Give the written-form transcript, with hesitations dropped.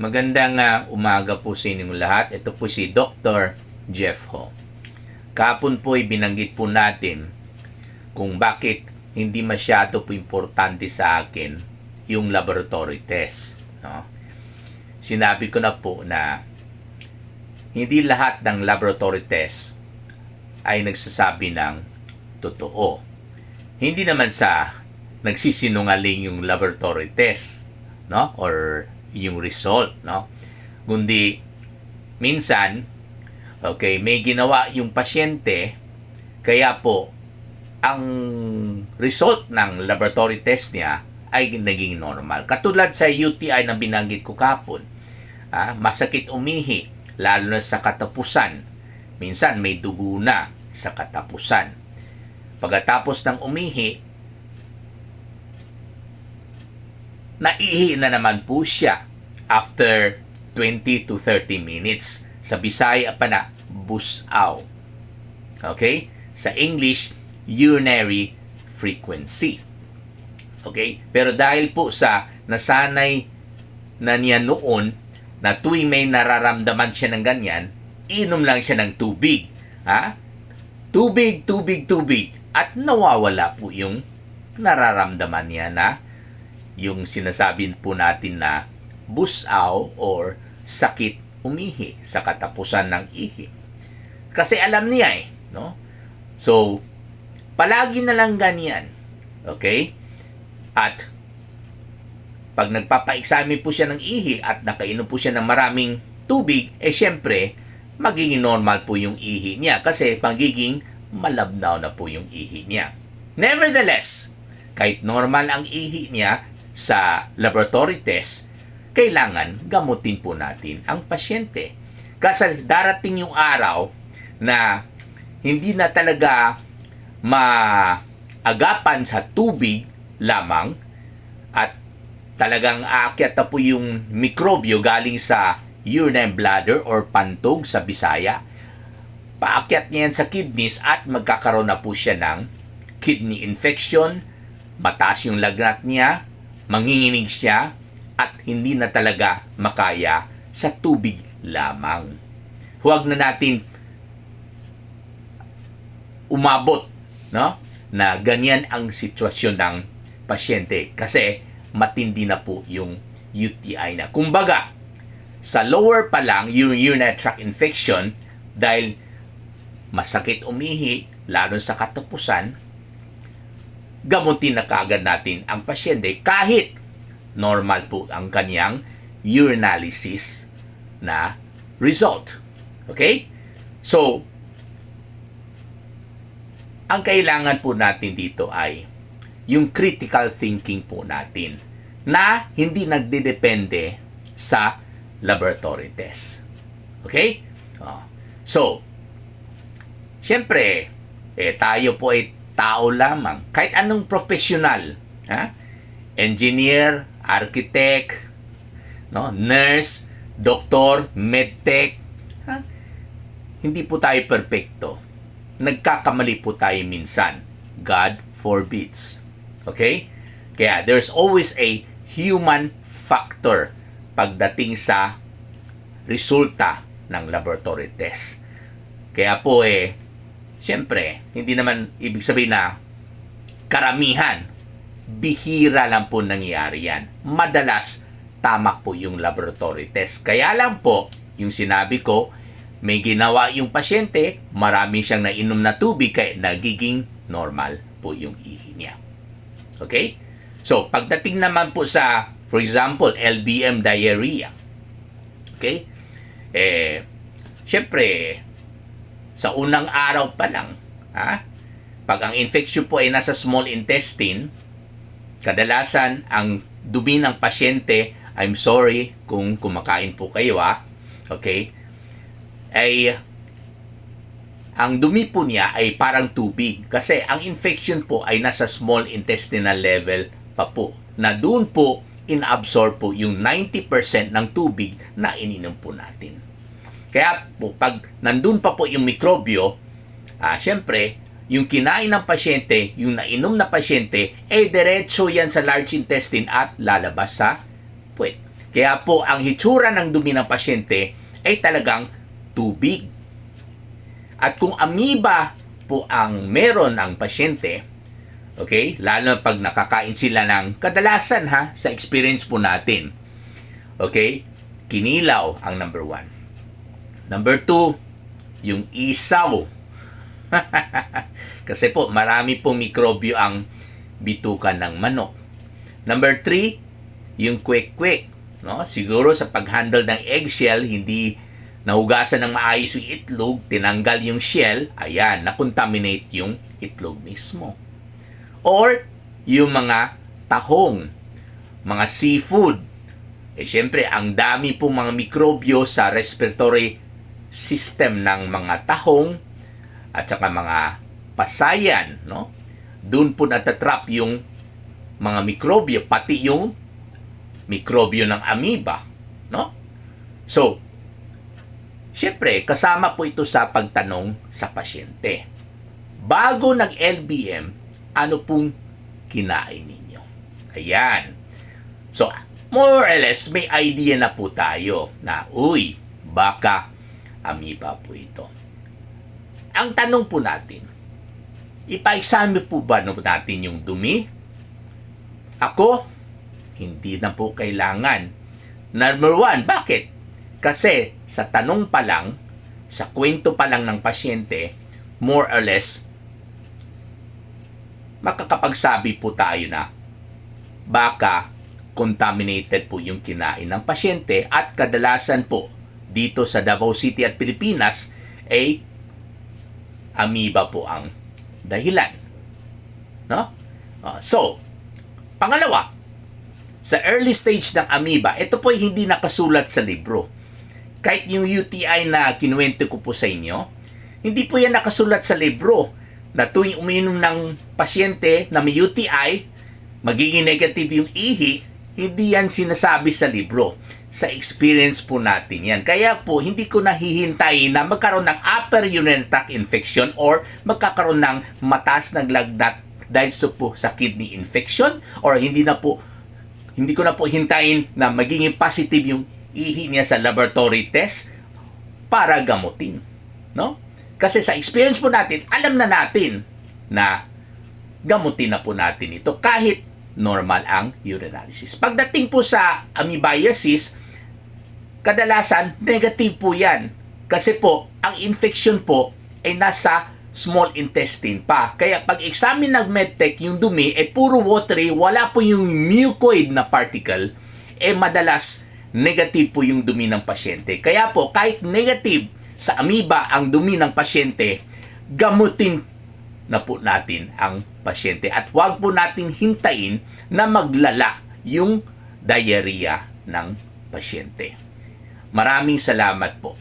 Magandang umaga po sa inyong lahat. Ito po si Dr. Jeff Ho. Kahapon po ay binanggit po natin kung bakit hindi masyado po importante sa akin yung laboratory test. No? Sinabi ko na po na hindi lahat ng laboratory test ay nagsasabi ng totoo. Hindi naman sa nagsisinungaling yung laboratory test, no? Or yung result, no? Kundi minsan, okay, may ginawa yung pasyente, kaya po ang result ng laboratory test niya ay naging normal. Katulad sa UTI na binanggit ko kapon, masakit umihi, lalo na sa katapusan. Minsan may dugo na sa katapusan. Pagkatapos ng umihi, naihi na naman po siya after 20 to 30 minutes. Sa Bisaya pa na, busaw. Okay? Sa English, urinary frequency. Okay? Pero dahil po sa nasanay na niya noon na tuwing may nararamdaman siya ng ganyan, inom lang siya ng tubig. Tubig, tubig, tubig. At nawawala po yung nararamdaman niya na yung sinasabi po natin na busaw or sakit umihi sa katapusan ng ihi. Kasi alam niya no? So, palagi na lang ganyan. Okay? At pag nagpapa-examine po siya ng ihi at nakainom po siya ng maraming tubig, syempre, magiging normal po yung ihi niya kasi magiging malabnaw na po yung ihi niya. Nevertheless, kahit normal ang ihi niya sa laboratory test, kailangan gamutin po natin ang pasyente. Kasi darating yung araw na hindi na talaga maagapan sa tubig lamang at talagang aakyat na po yung mikrobyo galing sa urinary bladder or pantog sa Bisaya. Paakyat niya yan sa kidneys at magkakaroon na po siya ng kidney infection, mataas yung lagnat niya, manginginig siya, at hindi na talaga makaya sa tubig lamang. Huwag na natin umabot, no? Na ganyan ang sitwasyon ng pasyente kasi matindi na po yung UTI na. Kumbaga, sa lower pa lang, yung urinary tract infection, dahil masakit umihi, lalo sa katapusan, gamutin na kaagad natin ang pasyente kahit normal po ang kanyang urinalysis na result. Okay? So, ang kailangan po natin dito ay yung critical thinking po natin na hindi nagdedepende sa laboratory test. Okay? So, syempre, tayo po ay tao lamang. Kahit anong professional, engineer, architect, no, nurse, doktor, medtech, hindi po tayo perfecto. Nagkakamali po tayo minsan. God forbids. Okay? Kaya there's always a human factor pagdating sa resulta ng laboratory test. Kaya po siyempre, hindi naman ibig sabihin na karamihan, bihira lang po nangyari yan. Madalas, tama po yung laboratory test. Kaya lang po, yung sinabi ko, may ginawa yung pasyente, marami siyang nainom na tubig, kaya nagiging normal po yung ihi niya. Okay? So, pagdating naman po sa, for example, LBM diarrhea. Okay? Siyempre, sa unang araw pa lang, pag ang infection po ay nasa small intestine, kadalasan ang dumi ng pasyente, I'm sorry kung kumakain po kayo, okay, ay ang dumi po niya ay parang tubig kasi ang infection po ay nasa small intestinal level pa po na doon po inabsorb po yung 90% ng tubig na ininom po natin. Kaya po pag nandun pa po yung mikrobyo, syempre yung kinain ng pasyente, yung nainom na pasyente, diretso yan sa large intestine at lalabas sa puwet. Kaya po, ang hitsura ng dumi ng pasyente ay talagang tubig. At kung amoeba po ang meron ang pasyente, okay, lalo pag nakakain sila ng kadalasan sa experience po natin, okay, kinilaw ang number 1. Number 2, yung isaw. Kasi po, marami pong mikrobyo ang bitukan ng manok. Number 3, yung kwek-kwek. No? Siguro sa pag-handle ng eggshell, hindi nahugasan ng maayos yung itlog, tinanggal yung shell, ayan, nakontaminate yung itlog mismo. Or, yung mga tahong, mga seafood. Siyempre, ang dami pong mga mikrobyo sa respiratory system ng mga tahong at saka mga pasayan, no? Doon po natatrap yung mga mikrobyo, pati yung mikrobyo ng amoeba, no? So, siyempre, kasama po ito sa pagtanong sa pasyente. Bago nag-LBM, ano pong kinain ninyo? Ayan. So, more or less, may idea na po tayo na, baka amoeba po ito. Ang tanong po natin, ipa-examine po ba natin yung dumi? Ako, hindi na po kailangan. Number 1, bakit? Kasi sa tanong pa lang, sa kwento pa lang ng pasyente, more or less, makakapagsabi po tayo na baka contaminated po yung kinain ng pasyente at kadalasan po dito sa Davao City at Pilipinas ay amoeba po ang dahilan. No? So, pangalawa, sa early stage ng amoeba, ito po ay hindi nakasulat sa libro. Kahit yung UTI na kinuwento ko po sa inyo, hindi po yan nakasulat sa libro na tuwing uminom ng pasyente na may UTI, magiging negative yung ihi, hindi yan sinasabi sa libro. Sa experience po natin yan. Kaya po, hindi ko nahihintayin na magkaroon ng upper urinary tract infection or magkakaroon ng mataas na lagnat dahil sa kidney infection or hindi ko na po hintayin na magiging positive yung ihi niya sa laboratory test para gamutin. No? Kasi sa experience po natin, alam na natin na gamutin na po natin ito kahit normal ang urinalysis. Pagdating po sa amoebiasis, kadalasan negative po yan. Kasi po, ang infection po ay nasa small intestine pa. Kaya pag examine ng medtech, yung dumi ay puro watery, wala po yung mucoid na particle, madalas negative po yung dumi ng pasyente. Kaya po, kahit negative sa amoeba ang dumi ng pasyente, gamutin na po natin ang pasyente. At huwag po natin hintayin na maglala yung diarrhea ng pasyente. Maraming salamat po.